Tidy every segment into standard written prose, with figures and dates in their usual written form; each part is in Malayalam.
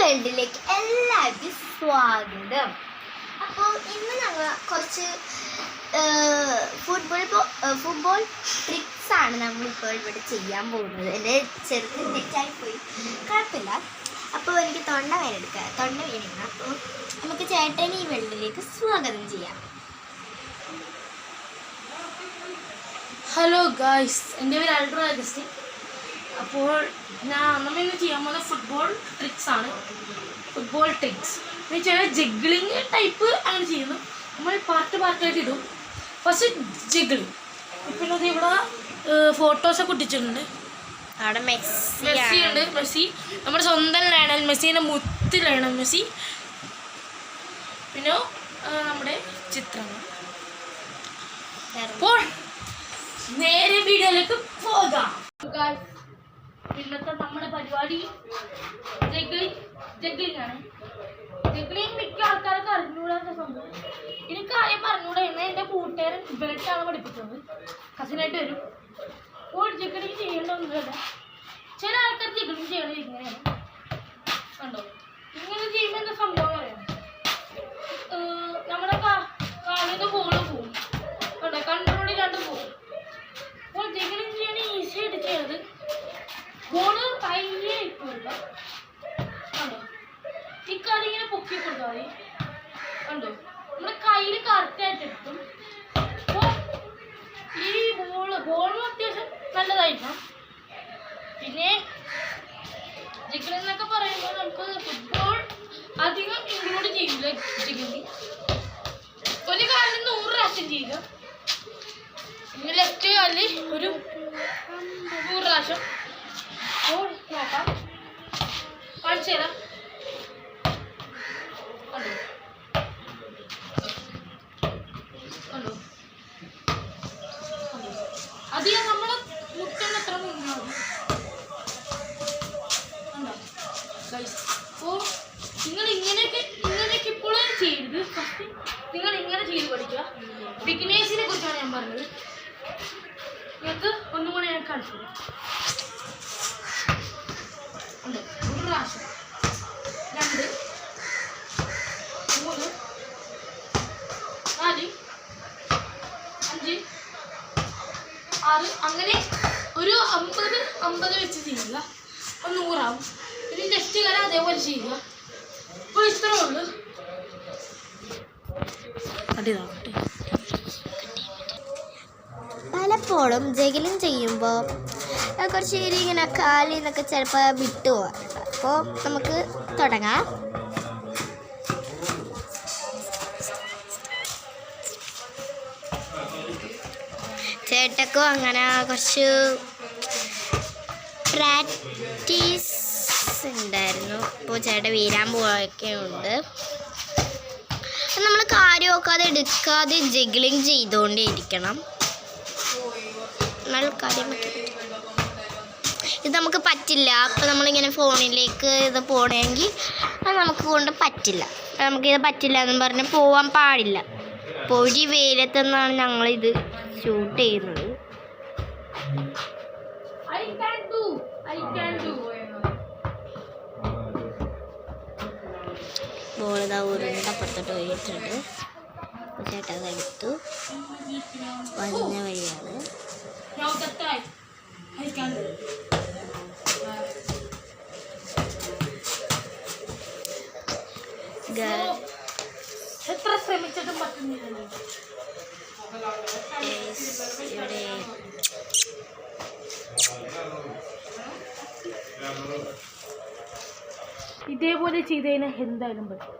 വേൾഡിലേക്ക് എല്ലാവർക്കും സ്വാഗതം. അപ്പോൾ ഇന്ന് ഞങ്ങൾ കുറച്ച് ഫുട്ബോൾ ട്രിക്സാണ് നമ്മളിപ്പോൾ ഇവിടെ ചെയ്യാൻ പോകുന്നത്. എൻ്റെ ചെറുതിൽ തെറ്റായിപ്പോയി, കുഴപ്പമില്ല. അപ്പോൾ എനിക്ക് തൊണ്ട വേദനിക്കണം. അപ്പോൾ നമുക്ക് ചേട്ടനെ ഈ വേൾഡിലേക്ക് സ്വാഗതം ചെയ്യാം. ഹലോ ഗായ്സ്, എൻ്റെ പേര് ആൽഡ്രോ അഗസ്റ്റിൻ. അപ്പോൾ നമ്മൾ ഇന്ന് ചെയ്യാൻ പോകുന്ന ഫുട്ബോൾ ട്രിക്സ് ആണ്. ഫുട്ബോൾ ട്രിക്സ് എന്ന് വെച്ചാൽ ജഗ്ലിങ് ടൈപ്പ് അങ്ങനെ ചെയ്യുന്നു. നമ്മൾ പാർട്ടായിട്ട് ഇടും. First juggling. പിന്നെ അത് ഇവിടെ ഫോട്ടോസൊക്കെ ഒട്ടിച്ചിട്ടുണ്ട്. അവിടെ മെസ്സി ഉണ്ട്. മെസ്സി നമ്മുടെ സ്വന്തം ലയണൽ മെസ്സിൻ്റെ മുത്ത് ലയണൽ മെസ്സി. പിന്നെ നമ്മുടെ ചിത്രങ്ങൾ. അപ്പോൾ നേരെ വീഡിയോയിലേക്ക് പോകാം. ഇന്നത്തെ നമ്മുടെ പരിപാടി ജഗ്ലിംഗ് ആണ്. ജഗ്ലിംഗ് മിക്ക ആൾക്കാർക്ക് അറിഞ്ഞുകൂടാത്ത സംഭവം. എനിക്ക് ആദ്യം പറഞ്ഞുകൂടാ. എന്നാൽ എൻ്റെ കൂട്ടുകാരൻ ഇവരായിട്ടാണ് പഠിപ്പിച്ചത്. കസിനായിട്ട് വരും. അപ്പോൾ ജഗ്ലിംഗ് ചെയ്യേണ്ടതൊന്നുമില്ല. ചില ആൾക്കാർ ജഗ്ലിംഗ് ചെയ്യണത് ഇങ്ങനെയാണ്. കണ്ടോ? ഇങ്ങനെ ചെയ്യുമ്പോൾ എന്താ സംഭവം പറയാം. നമ്മുടെ കാലിൻ്റെ ബോള് പോവും. കണ്ടോ? കൺട്രോളിലാണ്ട് പോവും. അപ്പോൾ ജഗ്ലിംഗ് ചെയ്യാൻ ഈസി ആയിട്ട് ചെയ്യണത്. ബോള് കയ്യേ ഇട്ടില്ല. കണ്ടോ? ഈ കളി ഇങ്ങനെ പൊക്കി കൊടുത്താൽ മതി. കണ്ടോ? നമ്മുടെ കയ്യിൽ കറക്റ്റായിട്ട് എത്തും. അപ്പോൾ ഈ ബോളും അത്യാവശ്യം നല്ലതായിരിക്കണം. പിന്നെ ജഗ്ലിംഗ് എന്നൊക്കെ പറയുമ്പോൾ നമുക്ക് ഫുട്ബോൾ അധികം ഇൻക്ലൂഡ് ചെയ്യില്ല. ജഗ്ലിംഗ് ഒരു കാലിൽ 100 പ്രാവശ്യം ചെയ്യുക. പിന്നെ ലെഫ്റ്റ് കാലിൽ ഒരു 100 പ്രാവശ്യം. അപ്പോൾ നോക്കാം, കാണിച്ചു തരാം. കണ്ടോ? കണ്ടോ? അധികം നമ്മൾ മുട്ടന് എത്ര മുന്നാകും. കണ്ടോ ഗൈസ്? അപ്പോൾ നിങ്ങൾ ഇങ്ങനെയൊക്കെ ഇപ്പോഴും ചെയ്യരുത്. ഫസ്റ്റ് നിങ്ങൾ ഇങ്ങനെ ചെയ്ത് പഠിക്കുക. ബിഗിനേഴ്സിനെ കുറിച്ചാണ് ഞാൻ പറഞ്ഞത്. നിങ്ങൾക്ക് ഒന്നും കൂടെ ഞാൻ കാണിച്ചു തരാം. ഉണ്ട് 1 പ്രാവശ്യം, 2, 3, 4, 5, 6 അങ്ങനെ ഒരു 50 വെച്ച് ചെയ്യുക. അപ്പോൾ 100 ആവും. പിന്നെ ലെഫ്റ്റ് കാലം അതേപോലെ ചെയ്യുക. അപ്പോൾ ഇത്രേ ഉള്ളൂ. പലപ്പോഴും ജഗ്ലിംഗ് ചെയ്യുമ്പോൾ കുറച്ച് ഇങ്ങനെ കാലിൽ നിന്നൊക്കെ ചിലപ്പോൾ വിട്ടു പോകാറുണ്ട്. അപ്പോൾ നമുക്ക് തുടങ്ങാം. ചേട്ടക്കും അങ്ങനെ കുറച്ച് പ്രാക്ടീസ് ഉണ്ടായിരുന്നു. ഇപ്പോൾ ചേട്ടൻ വീരാൻ പോയൊക്കെ ഉണ്ട്. നമ്മൾ കാര്യം നോക്കാതെ എടുക്കാതെ ജഗ്ലിംഗ് ചെയ്തുകൊണ്ടേ ഇരിക്കണം. എന്നാൽ കാര്യം ഇത് നമുക്ക് പറ്റില്ല. അപ്പോൾ നമ്മളിങ്ങനെ ഫോണിലേക്ക് ഇത് പോകണമെങ്കിൽ അത് നമുക്ക് കൊണ്ട് പറ്റില്ല. നമുക്കിത് പറ്റില്ല എന്നും പറഞ്ഞ് പോവാൻ പാടില്ല. പൊരി വെയിലത്തെന്നാണ് ഞങ്ങളിത് ഷൂട്ട് ചെയ്യുന്നത്. ബോളിതാ ഉരുണ്ടപ്പുറത്തോട്ട് പോയിട്ടുണ്ട്. ചേട്ടാ അതെടുത്തു വന്ന വഴിയാണ്. എത്ര ശ്രമിച്ചിട്ടും പറ്റുന്നില്ല. ഇവിടെ ഇതേപോലെ ചെയ്ത് കഴിഞ്ഞാൽ എന്തായാലും പറ്റും.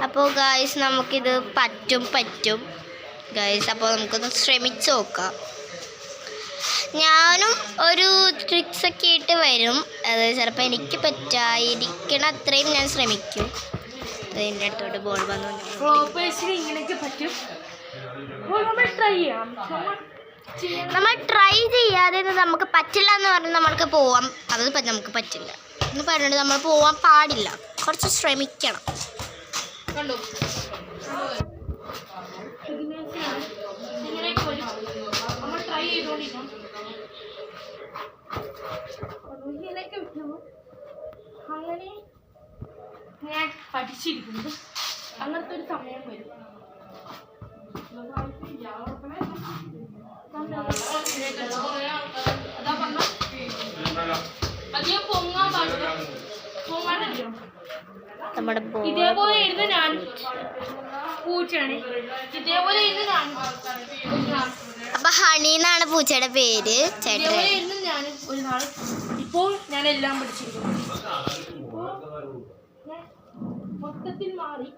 അപ്പോൾ ഗായ്സ് നമുക്കിത് പറ്റും ഗായ്സ്. അപ്പോൾ നമുക്കൊന്ന് ശ്രമിച്ച് നോക്കാം. ഞാനും ഒരു ട്രിക്സൊക്കെ ആയിട്ട് വരും. അത് ചിലപ്പോൾ എനിക്ക് പറ്റാതിരിക്കണ അത്രയും ഞാൻ ശ്രമിക്കും. അതിൻ്റെ അടുത്തോട്ട് ബോൾ വന്നു. ഇങ്ങനെയൊക്കെ പറ്റും. ട്രൈ ചെയ്യാം. നമ്മൾ ട്രൈ ചെയ്യാതെ നമുക്ക് പറ്റില്ല എന്ന് പറഞ്ഞ് നമ്മൾക്ക് പോവാം, അത് നമുക്ക് പറ്റില്ല എന്ന് പറഞ്ഞിട്ട് നമ്മൾ പോവാൻ പാടില്ല, കുറച്ച് ശ്രമിക്കണം. കണ്ടോ ഇങ്ങനെയൊക്കെ വരും, നമ്മൾ ട്രൈ ചെയ്തുകൊണ്ടിരിക്കണം. ഇങ്ങനെയൊക്കെ വിട്ടു അങ്ങനെ ഞാൻ പഠിച്ചിരിക്കുന്നത്. അങ്ങനത്തെ ഒരു സമയം വരും. അതാ പറഞ്ഞ അധികം പൊങ്ങാൻ പാടില്ല, പൊങ്ങാണ്ടല്ലോ. നമ്മുടെ ഇതേപോലെ ഇരുന്ന് ഞാൻ പൂച്ചയാണ്, ഇതേപോലെ ഇരുന്ന് ഞാൻ അപ്പൊ ഹണി എന്നാണ് പൂച്ചയുടെ പേര്. ചേട്ടൻ ഇതേപോലെ ഇരുന്ന് ഞാൻ ഒരു നാൾ. ഇപ്പോൾ ഞാൻ എല്ലാം പഠിച്ചിരിക്കുന്നു. ഇപ്പോൾ ഞാൻ മൊത്തത്തിൽ മാറി.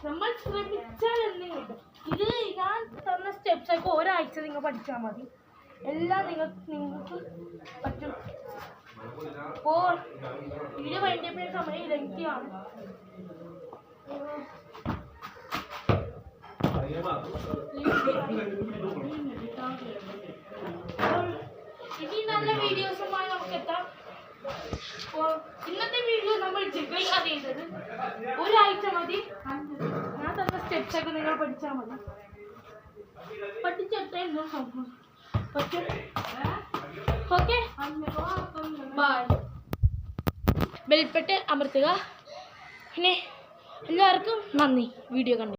നമ്മൾ ശ്രമിച്ചാൽ എന്തും കിട്ടും. ഇത് ഞാൻ തന്ന സ്റ്റെപ്സ് ഒക്കെ ഒരാഴ്ച നിങ്ങൾ പഠിച്ചാൽ മതി, എല്ലാം നിങ്ങൾക്ക് പറ്റും. ഇപ്പോൾ വീഡിയോ വേണ്ടിയപ്പോൾ സമയം ലെങ്തിയാണ്. ഇനി നല്ല വീഡിയോസുമായി നമുക്ക് എത്താം. അപ്പോൾ ഇന്നത്തെ വീഡിയോ നമ്മൾ ജിഗ്ലിംഗ് ആണ് ചെയ്തത്. ഒരാഴ്ച മതി, ഞാൻ തന്ന സ്റ്റെപ്സ് ഒക്കെ നിങ്ങൾ പഠിച്ചാൽ മതി. പഠിച്ചെടുത്താൽ പറ്റും. Okay, by. ബെൽബട്ടൺ അമർത്തുക. പിന്നെ എല്ലാവർക്കും നന്ദി വീഡിയോ കണ്ടു.